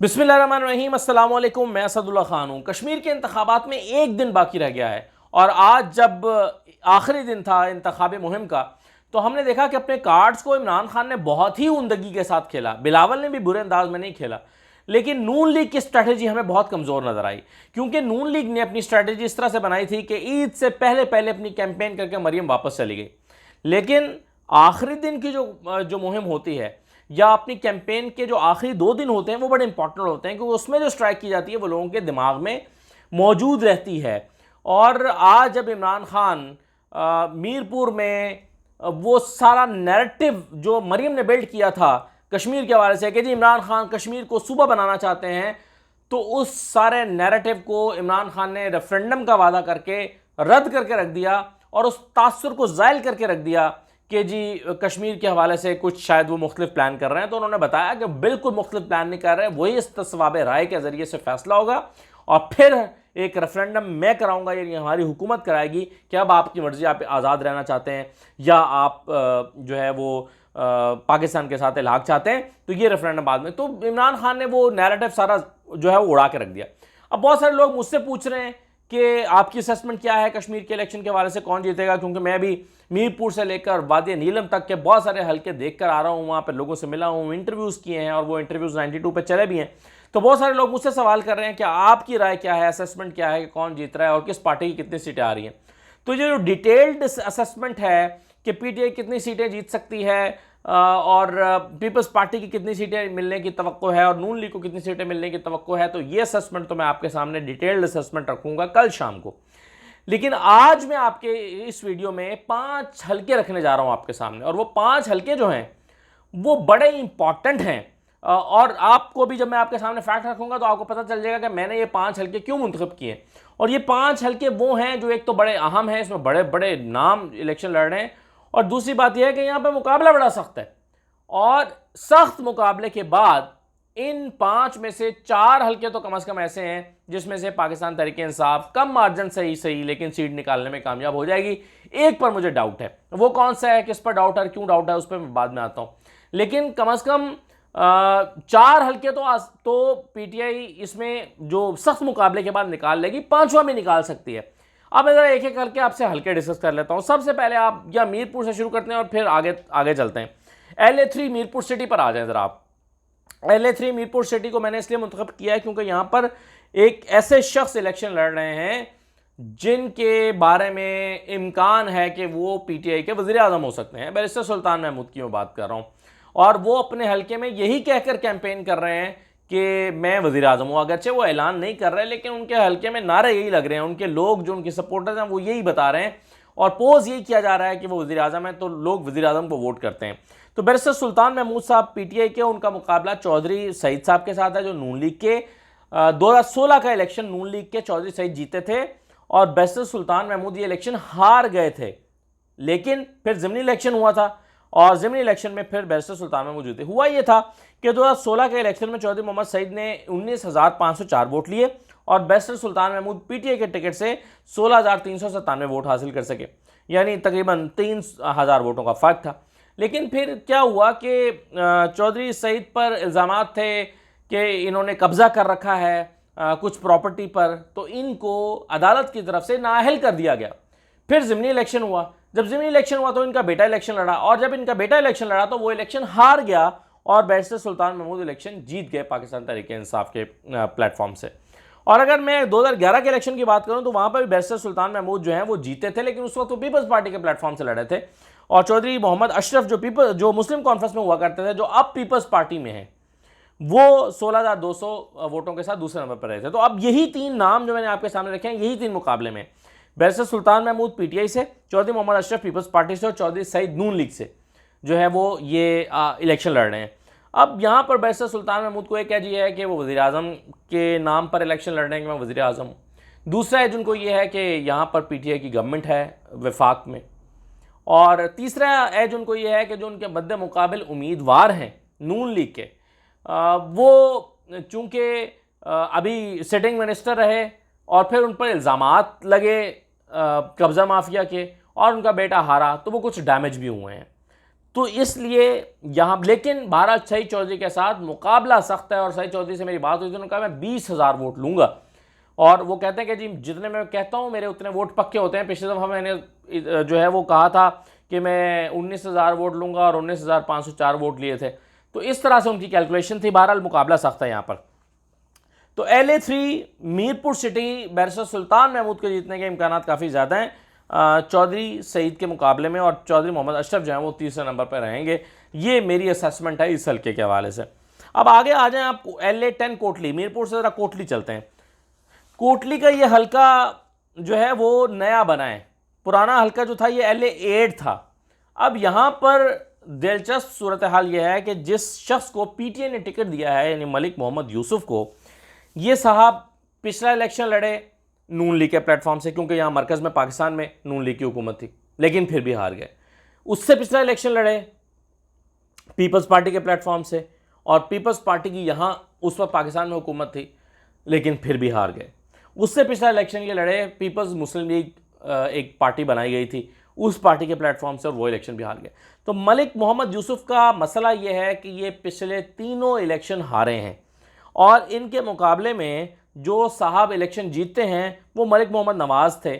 बिस्मिल्लाहिर्रहमानिर्रहीम, अस्सलाम वालेकुम। मैं असदुल्ला खान हूँ। कश्मीर के इंतखाबात में एक दिन बाकी रह गया है और आज जब आखिरी दिन था इंतखाबी मुहिम का, तो हमने देखा कि अपने कार्ड्स को इमरान खान ने बहुत ही उमदगी के साथ खेला। बिलावल ने भी बुरे अंदाज में नहीं खेला, लेकिन नून लीग की स्ट्रैटेजी हमें बहुत कमज़ोर नजर आई, क्योंकि नून लीग ने अपनी स्ट्रैटेजी इस तरह से बनाई थी कि ईद से पहले पहले अपनी कैंपेन करके मरियम वापस चली गई। लेकिन आखिरी दिन की जो मुहिम होती है या अपनी कैंपेन के जो आखिरी 2 दिन होते हैं वो बड़े इंपॉर्टेंट होते हैं, क्योंकि उसमें जो स्ट्राइक की जाती है वो लोगों के दिमाग में मौजूद रहती है। और आज जब इमरान खान मीरपुर में वो सारा नैरेटिव जो मरियम ने बिल्ड किया था कश्मीर के हवाले से कि जी इमरान खान कश्मीर को सूबा बनाना चाहते हैं, तो उस सारे नैरेटिव को इमरान खान ने रेफरेंडम का वादा करके रद्द करके रख दिया और उस तासुर को ज़ायल करके रख दिया कि जी कश्मीर के हवाले से कुछ शायद वो मुख्तलिफ प्लान कर रहे हैं। तो उन्होंने बताया कि बिल्कुल मुख्तलिफ प्लान नहीं कर रहे हैं, वही इस्तिस्वाब राय के ज़रिए से फैसला होगा और फिर एक रेफरेंडम मैं कराऊंगा, यानी हमारी हुकूमत कराएगी कि अब आपकी मर्ज़ी, आप आज़ाद रहना चाहते हैं या आप जो है वो पाकिस्तान के साथ इलाक़ चाहते हैं, तो ये रेफरेंडम बाद में। तो इमरान खान ने वो नैरेटिव सारा जो है वो उड़ा के रख दिया। अब बहुत सारे लोग मुझसे पूछ रहे हैं कि आपकी असेसमेंट क्या है कश्मीर के इलेक्शन के हवाले से, कौन जीतेगा, क्योंकि मैं भी मीरपुर से लेकर वादी नीलम तक के बहुत सारे हल्के देख कर आ रहा हूँ, वहाँ पर लोगों से मिला हूँ, इंटरव्यूज़ किए हैं और वो इंटरव्यूज़ 92 पे चले भी हैं। तो बहुत सारे लोग मुझसे सवाल कर रहे हैं कि आपकी राय क्या है, असेसमेंट क्या है कि कौन जीत रहा है और किस पार्टी की कितनी सीटें आ रही हैं। तो ये जो डिटेल्ड असेसमेंट है कि पीटीआई कितनी सीटें जीत सकती है और पीपल्स पार्टी की कितनी सीटें मिलने की तवक्को है और नून लीग को कितनी सीटें मिलने की तवक्को है, तो ये असेसमेंट तो मैं आपके सामने डिटेल्ड असेसमेंट रखूंगा कल शाम को। लेकिन आज मैं आपके इस वीडियो में 5 हल्के रखने जा रहा हूं आपके सामने, और वो 5 हल्के जो हैं वो बड़े इंपॉर्टेंट हैं। और आपको भी जब मैं आपके सामने फैक्ट रखूंगा तो आपको पता चल जाएगा कि मैंने ये 5 हल्के क्यों मुंतखब किए। और ये 5 हल्के वो हैं जो एक तो बड़े अहम हैं, इसमें बड़े बड़े नाम इलेक्शन लड़ रहे हैं, और दूसरी बात यह है कि यहाँ पे मुकाबला बड़ा सख्त है। और सख्त मुकाबले के बाद इन 5 में से 4 हल्के तो कम से कम ऐसे हैं जिसमें से पाकिस्तान तहरीक इंसाफ कम मार्जिन से ही सही लेकिन सीट निकालने में कामयाब हो जाएगी। एक पर मुझे डाउट है, वो कौन सा है, किस पर डाउट है, क्यों डाउट है, उस पर मैं बाद में आता हूँ। लेकिन कम से कम 4 हल्के तो पीटीआई इसमें जो सख्त मुकाबले के बाद निकाल लेगी, 5वां भी निकाल सकती है। अब मैं जरा एक एक करके आपसे हल्के डिस्कस कर लेता हूँ। सबसे पहले आप या मीरपुर से शुरू करते हैं और फिर आगे आगे चलते हैं। LA3 मीरपुर सिटी पर आ जाए जरा आप। LA3 मीरपुर सिटी को मैंने इसलिए मुंतखब किया है क्योंकि यहां पर एक ऐसे शख्स इलेक्शन लड़ रहे हैं जिनके बारे में इम्कान है कि वो पीटीआई के वज़ीर आज़म हो सकते हैं। बैरिस्टर सुल्तान महमूद की मैं बात कर रहा हूं, और वो अपने हल्के में यही कहकर कैंपेन कर रहे हैं कि मैं वज़ीर आज़म हूँ। अगरचे वो ऐलान नहीं कर रहे, लेकिन उनके हल्के में नारे यही लग रहे हैं, उनके लोग जो उनके सपोर्टर्स हैं वो यही बता रहे हैं और पोज यही किया जा रहा है कि वो वज़ीर आज़म है, तो लोग वज़ीर आज़म को वोट करते हैं। तो बैरिस्टर सुल्तान महमूद साहब पीटीआई के, उनका मुकाबला चौधरी सईद साहब के साथ है जो नून लीग के 2016 का इलेक्शन नून लीग के चौधरी सईद जीते थे और बैरिस्टर सुल्तान महमूद ये इलेक्शन हार गए थे। लेकिन फिर ज़िमनी इलेक्शन हुआ था और ज़िमनी इलेक्शन में फिर बैरिस्टर सुल्तान महमूद जीते। हुआ ये था कि 2016 के इलेक्शन में चौधरी मोहम्मद सईद ने 19,504 वोट लिए और बैरिस्टर सुल्तान महमूद पीटीआई के टिकट से 16,397 वोट हासिल कर सके, यानी तकरीबन 3,000 वोटों का फ़र्क था। लेकिन फिर क्या हुआ कि चौधरी सईद पर इल्ज़ामात थे कि इन्होंने कब्ज़ा कर रखा है कुछ प्रॉपर्टी पर, तो इनको अदालत की तरफ से नाअहल कर दिया गया। फिर ज़िमनी इलेक्शन हुआ, जब ज़िमनी इलेक्शन हुआ तो इनका बेटा इलेक्शन लड़ा, और जब इनका बेटा इलेक्शन लड़ा तो वो इलेक्शन हार गया और बैरिस्टर सुल्तान महमूद इलेक्शन जीत गए पाकिस्तान तहरीक इंसाफ के प्लेटफॉर्म से। और अगर मैं 2011 के इलेक्शन की बात करूं तो वहां पर भी बैरिस्टर सुल्तान महमूद जो है वो जीते थे, लेकिन उस वक्त वो पीपल्स पार्टी के प्लेटफॉर्म से लड़े थे और चौधरी मोहम्मद अशरफ जो मुस्लिम कॉन्फ्रेंस में हुआ करते थे, जो अब पीपल्स पार्टी में है, वो 16,200 वोटों के साथ दूसरे नंबर पर रहे थे। तो अब यही 3 नाम जो मैंने आपके सामने रखे हैं, यही 3 मुकाबले में बैरिस्टर सुल्तान महमूद पीटीआई से, चौधरी मोहम्मद अशरफ पीपल्स पार्टी से और चौधरी सईद नून लीग से जो है वो ये इलेक्शन लड़ रहे हैं। अब यहाँ पर बैरिस्टर सुल्तान महमूद को एक कह दिया है कि वो वज़ीर आज़म के नाम पर इलेक्शन लड़ रहे हैं कि मैं वज़ीर आज़म हूँ। दूसरा एज उनको ये है कि यहाँ पर पीटीआई की गवर्नमेंट है वफाक में, और तीसरा एज उनको ये है कि जो उनके मद्दे मुकाबिल उम्मीदवार हैं नून लीग के, वो चूँकि अभी सिटिंग मिनिस्टर रहे और फिर उन पर इल्ज़ामात लगे कब्ज़ा माफिया के और उनका बेटा हारा, तो वो कुछ डैमेज भी हुए हैं। तो इसलिए यहाँ, लेकिन बहरहाल सईद चौधरी के साथ मुकाबला सख्त है। और सईद चौधरी से मेरी बात हुई थी, उन्होंने कहा मैं 20,000 वोट लूँगा। और वो कहते हैं कि जी जितने मैं कहता हूँ मेरे उतने वोट पक्के होते हैं। पिछले दफ़ा मैंने जो है वो कहा था कि मैं 19,000 वोट लूँगा और 19,504 वोट लिए थे। तो इस तरह से उनकी कैलकुलेशन थी। बहरहाल मुकाबला सख्त है यहाँ पर। तो LA3 मीरपुर सिटी बैरिस्टर सुल्तान महमूद के जीतने के इम्कान काफ़ी ज़्यादा हैं चौधरी सईद के मुकाबले में। और चौधरी मोहम्मद अशरफ जो हैं वो तीसरे नंबर पर रहेंगे। ये मेरी असेसमेंट है इस हल्के के हवाले से। अब आगे आ जाएं आप LA10 कोटली। मीरपुर से ज़रा कोटली चलते हैं। कोटली का ये हल्का जो है वो नया बना है। पुराना हल्का जो था ये LA8 था। अब यहाँ पर दिलचस्प सूरत हाल ये है कि जिस शख्स को PTI ने टिकट दिया है, यानी मलिक मोहम्मद यूसुफ को, ये साहब पिछला इलेक्शन लड़े नून लीग के प्लेटफॉर्म से, क्योंकि यहाँ मरकज़ में पाकिस्तान में नून लीग की हुकूमत थी, लेकिन फिर भी हार गए। उससे पिछला इलेक्शन लड़े पीपल्स पार्टी के प्लेटफॉर्म से, और पीपल्स पार्टी की यहाँ उस वक्त पाकिस्तान में हुकूमत थी, लेकिन फिर भी हार गए। उससे पिछला इलेक्शन ये लड़े पीपल्स मुस्लिम लीग, एक पार्टी बनाई गई थी, उस पार्टी के प्लेटफॉर्म से, और वो इलेक्शन भी हार गए। तो मलिक मोहम्मद यूसुफ का मसला ये है कि ये पिछले तीनों इलेक्शन हारे हैं, और इनके मुकाबले में जो साहब इलेक्शन जीतते हैं वो मलिक मोहम्मद नवाज़ थे,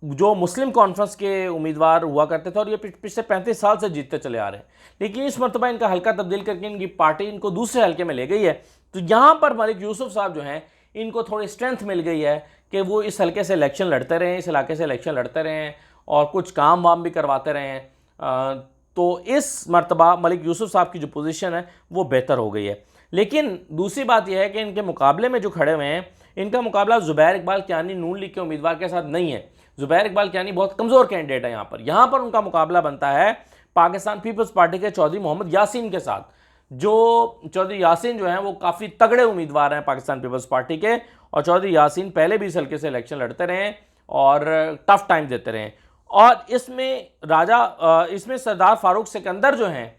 जो मुस्लिम कॉन्फ्रेंस के उम्मीदवार हुआ करते थे, और ये पिछले 35 साल से जीतते चले आ रहे हैं। लेकिन इस मरतबा इनका हल्का तब्दील करके इनकी पार्टी इनको दूसरे हल्के में ले गई है। तो यहाँ पर मलिक यूसुफ साहब जो हैं, इनको थोड़ी स्ट्रेंथ मिल गई है कि वो इस हल्के से इलेक्शन लड़ते रहें, इस इलाके से इलेक्शन लड़ते रहें, और कुछ काम वाम भी करवाते रहें। तो इस मरतबा मलिक यूसुफ साहब की जो पोजीशन है वो बेहतर हो गई है। लेकिन दूसरी बात यह है कि इनके मुकाबले में जो खड़े हुए हैं, इनका मुकाबला ज़ुबैर इकबाल कियानी नून लीग के उम्मीदवार के साथ नहीं है। ज़ुबैर इकबाल कियानी बहुत कमज़ोर कैंडिडेट है। यहाँ पर उनका मुकाबला बनता है पाकिस्तान पीपल्स पार्टी के चौधरी मोहम्मद यासीन के साथ। जो चौधरी यासीन जो हैं वो काफ़ी तगड़े उम्मीदवार हैं पाकिस्तान पीपल्स पार्टी के, और चौधरी यासीन पहले भी इस हल्के से इलेक्शन लड़ते रहे और टफ टाइम देते रहे। और इसमें सरदार फारूक सिकंदर जो हैं,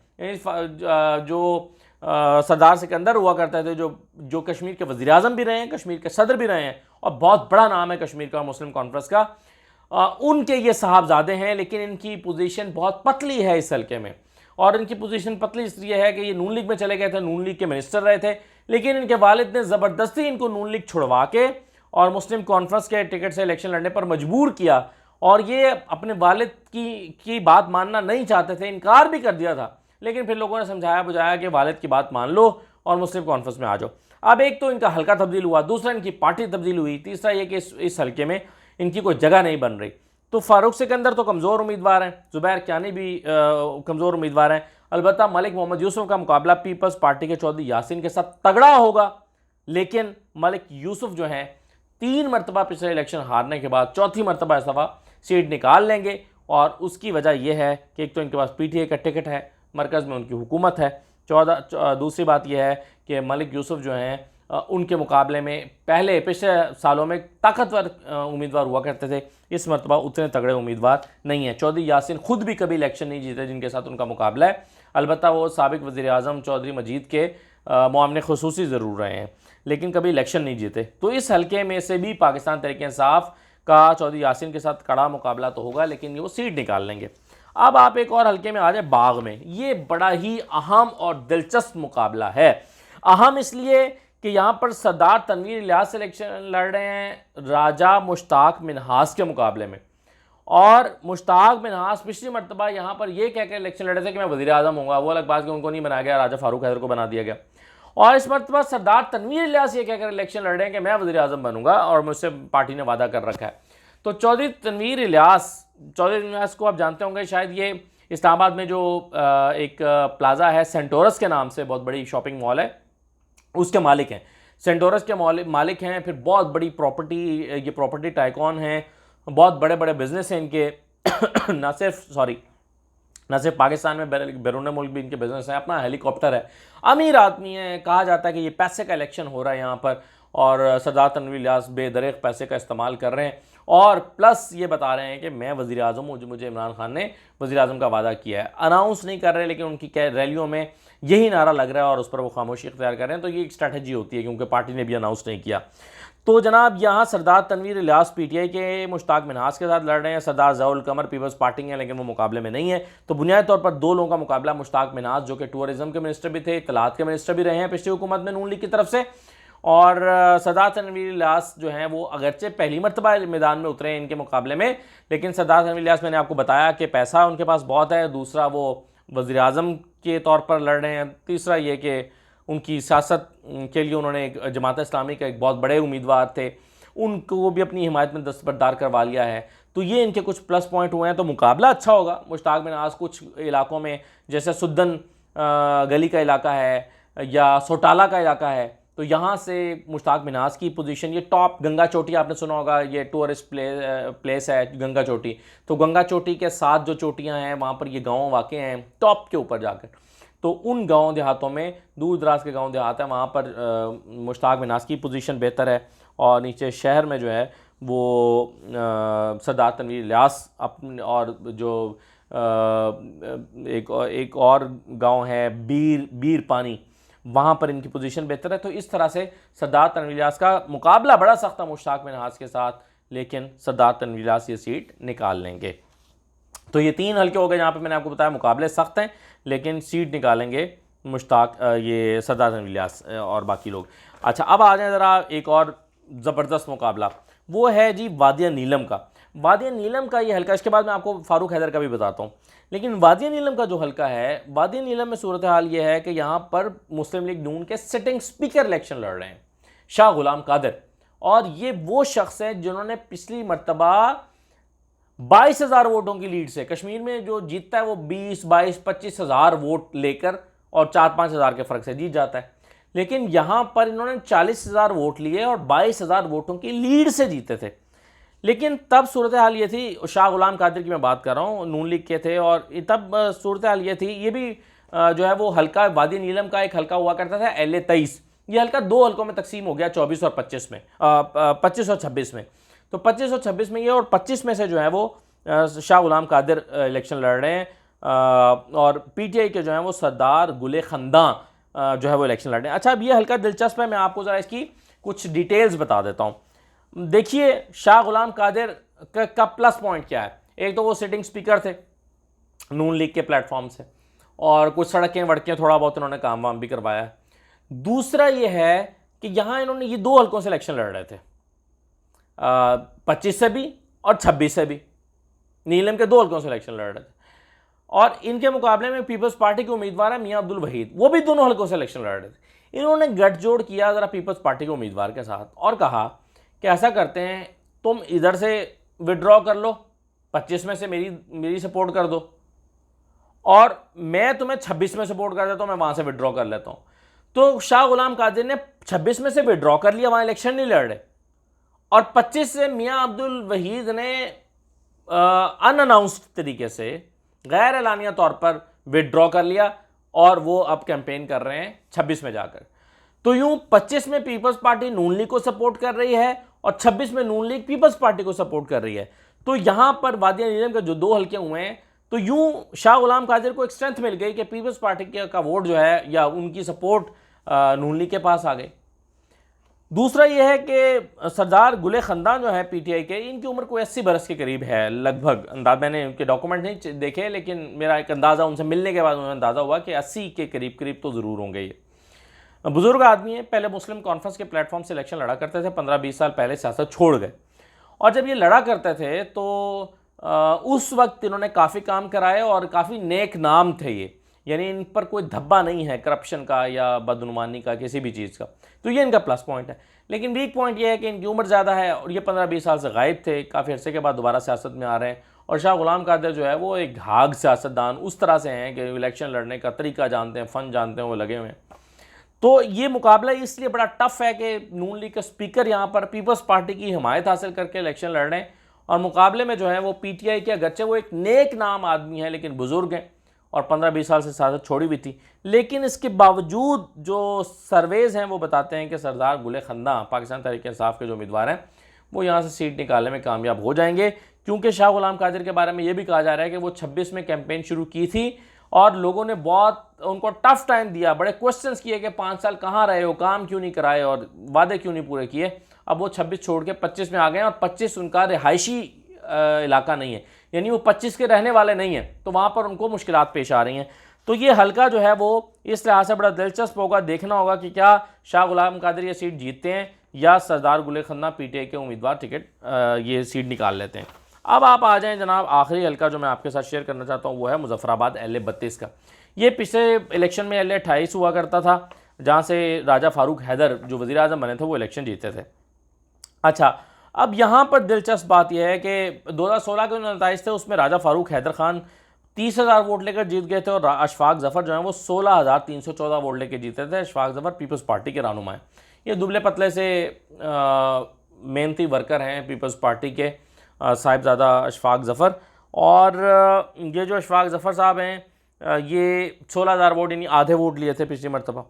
जो सरदार सिकंदर हुआ करते थे, जो कश्मीर के वज़ीर आज़म भी रहे हैं, कश्मीर के सदर भी रहे हैं, और बहुत बड़ा नाम है कश्मीर का मुस्लिम कॉन्फ्रेंस का, उनके ये साहबजादे हैं। लेकिन इनकी पोजीशन बहुत पतली है इस हल्के में, और इनकी पोजीशन पतली इसलिए है कि ये नून लीग में चले गए थे, नून लीग के मिनिस्टर रहे थे, लेकिन इनके वालिद ने ज़बरदस्ती इनको नून लीग छुड़वा के और मुस्लिम कॉन्फ्रेंस के टिकट से इलेक्शन लड़ने पर मजबूर किया। और ये अपने वालिद की बात मानना नहीं चाहते थे, इनकार भी कर दिया था, लेकिन फिर लोगों ने समझाया बुझाया कि वालिद की बात मान लो और मुस्लिम कॉन्फ्रेंस में आ जाओ। अब एक तो इनका हल्का तब्दील हुआ, दूसरा इनकी पार्टी तब्दील हुई, तीसरा ये कि इस हल्के में इनकी कोई जगह नहीं बन रही। तो फारूक सिकंदर तो कमज़ोर उम्मीदवार हैं, ज़ुबैर कियानी भी कमज़ोर उम्मीदवार हैं। अलबत्ता मलिक मोहम्मद यूसुफ का मुकाबला पीपल्स पार्टी के चौधरी यासीन के साथ तगड़ा होगा। लेकिन मलिक यूसुफ जो हैं 3 मरतबा पिछले इलेक्शन हारने के बाद चौथी मरतबा इस दफ़ा सीट निकाल लेंगे, और उसकी वजह यह है कि एक तो इनके पास PTI का टिकट है, मरकज़ में उनकी हुकूमत है। दूसरी बात यह है कि मलिक यूसुफ जो हैं उनके मुकाबले में पिछले सालों में ताकतवर उम्मीदवार हुआ करते थे, इस मरतबा उतने तगड़े उम्मीदवार नहीं हैं। चौधरी यासीन खुद भी कभी इलेक्शन नहीं जीते जिनके साथ उनका मुकाबला है। अलबत्ता वो साबिक वज़ीर आज़म चौधरी मजीद के मुआवने ख़ुसूसी ज़रूर रहे हैं, लेकिन कभी इलेक्शन नहीं जीते। तो इस हल्के में से भी पाकिस्तान तहरीक इंसाफ का चौधरी यासीन के साथ कड़ा मुकाबला तो होगा, लेकिन वो सीट निकाल लेंगे। अब आप एक और हल्के में आ जाए, बाग में। ये बड़ा ही अहम और दिलचस्प मुकाबला है। अहम इसलिए कि यहाँ पर सरदार तनवीर इलियास इलेक्शन लड़ रहे हैं राजा मुश्ताक मिन्हास के मुकाबले में, और मुश्ताक मिन्हास पिछली मरतबा यहाँ पर ये कहकर इलेक्शन लड़े थे कि मैं वज़ीर आज़म होऊंगा। वो अलग बात कि उनको नहीं बनाया गया, राजा फारूक हैदर को बना दिया गया। और इस मरतबा सरदार तनवीर इलियास ये कहकर इलेक्शन लड़ रहे हैं कि मैं वज़ीर आज़म बनूंगा, और मुझसे पार्टी ने वादा कर रखा है। तो चौधरी तनवीर इलियास को आप जानते होंगे शायद, ये इस्लामाबाद में जो एक प्लाज़ा है सेंटोरस के नाम से, बहुत बड़ी शॉपिंग मॉल है, उसके मालिक हैं। सेंटोरस के मालिक हैं, फिर बहुत बड़ी ये प्रॉपर्टी टाइकॉन हैं, बहुत बड़े बड़े बिजनेस हैं इनके। न सिर्फ पाकिस्तान में, बैरून मुल्क भी इनके बिजनेस हैं, अपना हेलीकॉप्टर है, अमीर आदमी है। कहा जाता है कि ये पैसे का इलेक्शन हो रहा है यहाँ पर, और सरदार तनवीर इलियास बेदरेक पैसे का इस्तेमाल कर रहे हैं और प्लस ये बता रहे हैं कि मैं वज़ीर आज़म हूँ, मुझे इमरान खान ने वज़ीर आज़म का वादा किया है। अनाउंस नहीं कर रहे लेकिन उनकी रैलियों में यही नारा लग रहा है और उस पर वो खामोशी इख्तियार कर रहे हैं। तो ये एक स्ट्रैटेजी होती है क्योंकि पार्टी ने भी अनाउंस नहीं किया। तो जनाब यहाँ सरदार तनवीर इलियास पीटीआई के मुश्ताक मिन्हाज के साथ लड़ रहे हैं, सरदार ज़ियाउल कमर पीपल्स पार्टी के हैं लेकिन वो मुकाबले में नहीं है। तो बुनियादी तौर पर दो लोगों का मुकाबला, मुश्ताक मिन्हाज जो कि टूरिज़म के मिनिस्टर भी थे, इत्तलात के मिनिस्टर भी रहे हैं पिछली हुकूमत में नून लीग की तरफ से, और सरदार तनवीर इलियास जो हैं वो अगरचे पहली मरतबा मैदान में उतरे हैं इनके मुकाबले में, लेकिन सरदार तनवीर इलियास मैंने आपको बताया कि पैसा उनके पास बहुत है, दूसरा वो वज़ीर आज़म के तौर पर लड़ रहे हैं, तीसरा ये कि उनकी सियासत के लिए उन्होंने एक जमात इस्लामी का एक बहुत बड़े उम्मीदवार थे, उनको भी अपनी हिमायत में दस्तबरदार करवा लिया है। तो ये इनके कुछ प्लस पॉइंट हुए हैं। तो मुकाबला अच्छा होगा। मुश्ताक मिन्हाज कुछ इलाकों में जैसे सुद्दन गली का इलाका है या सोटाला का इलाका है, तो यहाँ से मुश्ताक मिन्हाज की पोजीशन, ये टॉप गंगा चोटी आपने सुना होगा, ये टूरिस्ट प्लेस है गंगा चोटी, तो गंगा चोटी के साथ जो चोटियाँ हैं वहाँ पर ये गाँव वाक़ हैं टॉप के ऊपर जाकर, तो उन गाँव देहातों में, दूर दराज के गाँव देहात हैं, वहाँ पर मुश्ताक मिन्हाज की पोजीशन बेहतर है। और नीचे शहर में जो है वो सरदार तनवीर इलियास अपने, और जो एक और गांव है बीर पानी, वहाँ पर इनकी पोजीशन बेहतर है। तो इस तरह से सरदार तनवीर इलियास का मुकाबला बड़ा सख्त है मुश्ताक मिन्हाज के साथ, लेकिन सरदार तनवीर इलियास ये सीट निकाल लेंगे। तो ये तीन हल्के हो गए जहाँ पे मैंने आपको बताया मुकाबले सख्त हैं लेकिन सीट निकालेंगे मुश्ताक ये सरदार तनवीर इलियास और बाकी लोग। अच्छा, अब आ जाए ज़रा एक और ज़बरदस्त मुकाबला, वो है जी वादिया नीलम का। वादिया नीलम का ये हल्का, इसके बाद मैं आपको फारूक हैदर का भी बताता हूँ, लेकिन वादिया नीलम का जो हल्का है, वादिया नीलम में सूरत हाल ये है कि यहाँ पर मुस्लिम लीग नून के सिटिंग स्पीकर इलेक्शन लड़ रहे हैं शाह गुलाम कादिर, और ये वो शख्स हैं जिन्होंने पिछली मरतबा 22,000 वोटों की लीड से, कश्मीर में जो जीतता है वो 20, 22, 25,000 वोट लेकर और 4-5 हज़ार के फ़र्क से जीत जाता है, लेकिन यहाँ पर इन्होंने 40,000 वोट लिए और 22,000 वोटों की लीड से जीते थे। लेकिन तब सूरत हाल ये थी, शाह गुलाम कादिर की मैं बात कर रहा हूँ, नून लीग के थे, और तब सूरत हाल ये थी, ये भी जो है वो हल्का वादी नीलम का एक हल्का हुआ करता था LA-23, ये हल्का दो हल्कों में तकसीम हो गया 24 और 25 में, 25 और 26 में। तो 25 और 26 में ये, और 25 में से जो है वो शाह गुलाम कादिर इलेक्शन लड़ रहे हैं, और PTI के जो हैं वो सरदार गुले खंदा जो है वो इलेक्शन लड़ रहे हैं। अच्छा, अब ये हल्का दिलचस्प है, मैं आपको ज़रा इसकी कुछ डिटेल्स बता देता हूँ। देखिए शाह गुलाम कादिर का प्लस पॉइंट क्या है। एक तो वो सिटिंग स्पीकर थे नून लीग के प्लेटफॉर्म से, और कुछ सड़कें वड़कें थोड़ा बहुत इन्होंने काम वाम भी करवाया है। दूसरा ये है कि यहाँ इन्होंने ये दो हल्कों से इलेक्शन लड़ रहे थे, 25 से भी और 26 से भी, नीलम के दो हल्कों से इलेक्शन लड़ रहे थे, और इनके मुकाबले में पीपल्स पार्टी के उम्मीदवार है मियां अब्दुल वहीद, वो भी दोनों हल्कों से इलेक्शन लड़ रहे थे। इन्होंने गठजोड़ किया ज़रा पीपल्स पार्टी के उम्मीदवार के साथ और कहा कि ऐसा करते हैं, तुम इधर से विड्रॉ कर लो, 25 में से मेरी सपोर्ट कर दो, और मैं तुम्हें 26 में सपोर्ट कर देता हूँ, मैं वहाँ से विड्रॉ कर लेता हूँ। तो शाह गुलाम कादिर ने 26 में से विड्रॉ कर लिया, वहाँ इलेक्शन नहीं लड़ रहे, और 25 से मियां अब्दुल वहीद ने अनअनाउंस्ड तरीके से गैर एलानिया तौर पर विड्रॉ कर लिया, और वो अब कैंपेन कर रहे हैं 26 में जाकर। तो यूं 25 में पीपल्स पार्टी नून लीग को सपोर्ट कर रही है और 26 में नून लीग पीपल्स पार्टी को सपोर्ट कर रही है। तो यहां पर वादिया नीलम के जो दो हल्के हुए हैं, तो यूं शाह गुलाम कादिर को एक स्ट्रेंथ मिल गई कि पीपल्स पार्टी का वोट जो है या उनकी सपोर्ट नून लीग के पास आ गई। दूसरा यह है कि सरदार गुले खंदान जो है PTI के, इनकी उम्र कोई 80 बरस के करीब है लगभग, अंदाज मैंने उनके डॉक्यूमेंट नहीं देखे, लेकिन मेरा एक अंदाज़ा उनसे मिलने के बाद मुझे अंदाज़ा हुआ कि 80 के करीब तो ज़रूर होंगे। ये बुज़ुर्ग आदमी है, पहले मुस्लिम कॉन्फ्रेंस के प्लेटफॉर्म से इलेक्शन लड़ा करते थे, 15-20 साल पहले सियासत छोड़ गए, और जब ये लड़ा करते थे तो उस वक्त इन्होंने काफ़ी काम कराए और काफ़ी नेक नाम थे ये, यानी इन पर कोई धब्बा नहीं है करप्शन का या बदनुमानी का, किसी भी चीज़ का। तो ये इनका प्लस पॉइंट है। लेकिन वीक पॉइंट ये है कि इनकी उम्र ज़्यादा है और ये 15-20 साल से गायब थे, काफ़ी अर्से के बाद दोबारा सियासत में आ रहे हैं, और शाह गुलाम कादिर जो है वो एक घाघ सियासतदान उस तरह से हैं कि इलेक्शन लड़ने का तरीका जानते हैं, फ़न जानते हैं, वो लगे हुए हैं। तो ये मुकाबला इसलिए बड़ा टफ है कि नून लीग के स्पीकर यहाँ पर पीपल्स पार्टी की हिमायत हासिल करके इलेक्शन लड़ रहे हैं, और मुकाबले में जो है वो PTI के, अगरचे वो एक नेक नाम आदमी है लेकिन बुज़ुर्ग हैं, और 15-20 साल से सियासत छोड़ी भी थी, लेकिन इसके बावजूद जो सर्वेज़ हैं वो बताते हैं कि सरदार गुल खंदा पाकिस्तान तहरीक इंसाफ के जो उम्मीदवार हैं वो यहाँ से सीट निकालने में कामयाब हो जाएंगे, क्योंकि शाह गुलाम कादिर के बारे में ये भी कहा जा रहा है कि वो 26 में कैंपेन शुरू की थी और लोगों ने बहुत उनको टफ टाइम दिया, बड़े क्वेश्चंस किए कि 5 साल कहाँ रहे हो, काम क्यों नहीं कराए और वादे क्यों नहीं पूरे किए। अब वो 26 छोड़ के 25 में आ गए और 25 उनका रिहायशी इलाका नहीं है, यानी वो 25 के रहने वाले नहीं हैं, तो वहाँ पर उनको मुश्किलात पेश आ रही हैं। तो ये हल्का जो है वो इस लिहाज से बड़ा दिलचस्प होगा, देखना होगा कि क्या शाह गुलाम कादिर ये सीट जीतते हैं या सरदार गुल खन्ना पीटीआई के उम्मीदवार टिकट ये सीट निकाल लेते हैं। अब आप आ जाएं जनाब, आखिरी हल्का जो मैं आपके साथ शेयर करना चाहता हूँ वो है मुजफ्फराबाद LA-32 का। ये पिछले इलेक्शन में LA-28 हुआ करता था, जहाँ से राजा फारूक हैदर जो वज़ीर आज़म बने थे वो इलेक्शन जीते थे। अच्छा, अब यहाँ पर दिलचस्प बात यह है कि 2016 के जो नताइज थे उसमें राजा फारूक हैदर खान 30,000 वोट लेकर जीत गए थे और अशफाक ज़फ़र जो है वो 16,314 वोट लेकर जीते थे। अशफाक ज़फ़र पीपल्स पार्टी के रहनुमा हैं, ये दुबले पतले से मेहनती वर्कर हैं पीपल्स पार्टी के, साहिबजादा अशफाक ज़फ़र। और ये जो अशफाक ज़फ़र साहब हैं ये 16,000 वोट यानी आधे वोट लिए थे पिछली मरतबा,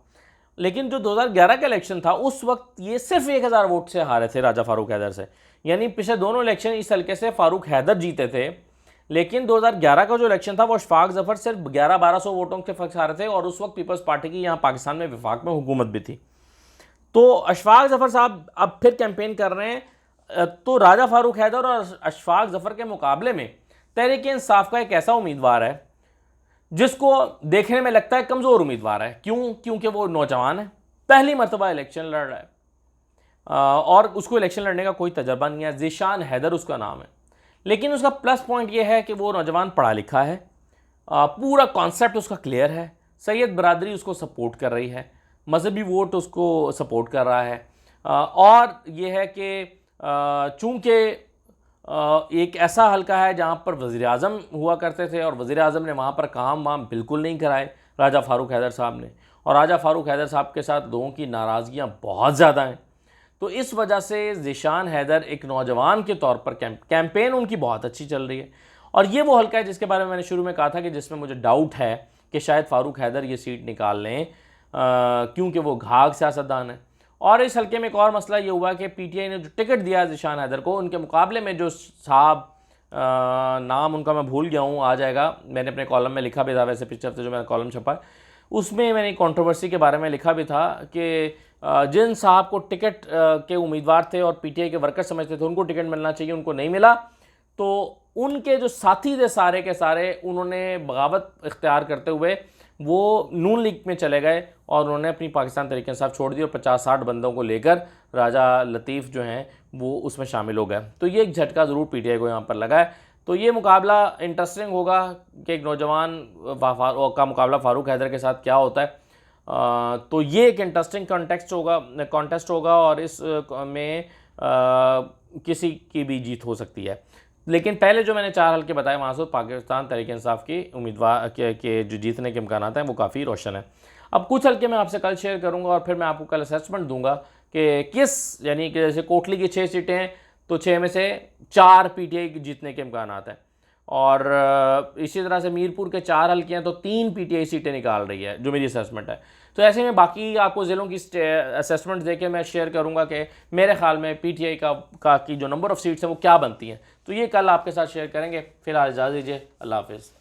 लेकिन जो 2011 का इलेक्शन था उस वक्त ये सिर्फ 1,000 वोट से हारे थे राजा फारूक हैदर से, यानी पिछले दोनों इलेक्शन इस हल्के से फारूक हैदर जीते थे, लेकिन 2011 का जो इलेक्शन था वो अशफाक ज़फ़र सिर्फ 1100-1200 वोटों के फर्क से हारे थे और उस वक्त पीपल्स पार्टी की यहाँ पाकिस्तान में विफाक में हुकूमत भी थी। तो अशफाक ज़फ़र साहब अब फिर कैंपेन कर रहे हैं, तो राजा फारूक हैदर और अशफाक ज़फ़र के मुकाबले में तहरीक इंसाफ का एक ऐसा उम्मीदवार है जिसको देखने में लगता है कमज़ोर उम्मीदवार है। क्यों? क्योंकि वो नौजवान है, पहली मरतबा इलेक्शन लड़ रहा है और उसको इलेक्शन लड़ने का कोई तजर्बा नहीं है। ज़ीशान हैदर उसका नाम है, लेकिन उसका प्लस पॉइंट ये है कि वो नौजवान पढ़ा लिखा है, पूरा कॉन्सेप्ट उसका क्लियर है, सैयद बरादरी उसको सपोर्ट कर रही है, मजहबी वोट उसको सपोर्ट कर रहा है, और ये है कि चूँकि एक ऐसा हल्का है जहाँ पर वज़ीर आज़म हुआ करते थे और वज़ीर आज़म ने वहाँ पर काम वाम बिल्कुल नहीं कराए राजा फारूक हैदर साहब ने, और राजा फारूक हैदर साहब के साथ लोगों की नाराज़गियाँ बहुत ज़्यादा हैं। तो इस वजह से ज़ीशान हैदर एक नौजवान के तौर पर कैंपेन उनकी बहुत अच्छी चल रही है, और ये वो हल्का है जिसके बारे में मैंने शुरू में कहा था कि जिसमें मुझे डाउट है कि शायद फारूक हैदर ये सीट निकाल लें, क्योंकि वो घाघ सियासतदान है। और इस हल्के में एक और मसला ये हुआ कि पीटीआई ने जो टिकट दिया ज़ीशान हैदर को, उनके मुकाबले में जो साहब नाम उनका मैं भूल गया हूँ, आ जाएगा, मैंने अपने कॉलम में लिखा भी था, वैसे पिछले हफ्ते जो मेरा कॉलम छपा उसमें मैंने कंट्रोवर्सी के बारे में लिखा भी था कि जिन साहब को टिकट के उम्मीदवार थे और पीटीआई के वर्कर समझते थे उनको टिकट मिलना चाहिए, उनको नहीं मिला, तो उनके जो साथी थे सारे के सारे उन्होंने बगावत इख्तियार करते हुए वो नून लीग में चले गए और उन्होंने अपनी पाकिस्तान तहरीक इंसाफ छोड़ दी और 50-60 बंदों को लेकर राजा लतीफ़ जो हैं वो उसमें शामिल हो गए। तो ये एक झटका ज़रूर पीटीआई को यहाँ पर लगा है। तो ये मुकाबला इंटरेस्टिंग होगा कि एक नौजवान का मुकाबला फारूक हैदर के साथ क्या होता है। तो ये एक इंटरेस्टिंग कॉन्टेस्ट होगा और इस में किसी की भी जीत हो सकती है। लेकिन पहले जो मैंने 4 हल्के बताए वहाँ से पाकिस्तान तहरीक इंसाफ की उम्मीदवार के जो जीतने के इम्कान हैं वो काफ़ी रोशन है। अब कुछ हल्के मैं आपसे कल शेयर करूँगा और फिर मैं आपको कल असेसमेंट दूंगा कि किस, यानी कि जैसे कोटली की 6 सीटें हैं तो 6 में से 4 पीटीआई की जीतने के इम्कान हैं, और इसी तरह से मीरपुर के 4 हल्के हैं तो 3 पीटीआई सीटें निकाल रही है, जो मेरी असेसमेंट है। तो ऐसे में बाकी आपको ज़िलों की असेसमेंट देके मैं शेयर करूंगा कि मेरे ख्याल में पीटीआई की जो नंबर ऑफ़ सीट्स हैं वो क्या बनती हैं। तो ये कल आपके साथ शेयर करेंगे। फिलहाल इजाज़त दीजिए, अल्लाह हाफ़िज़।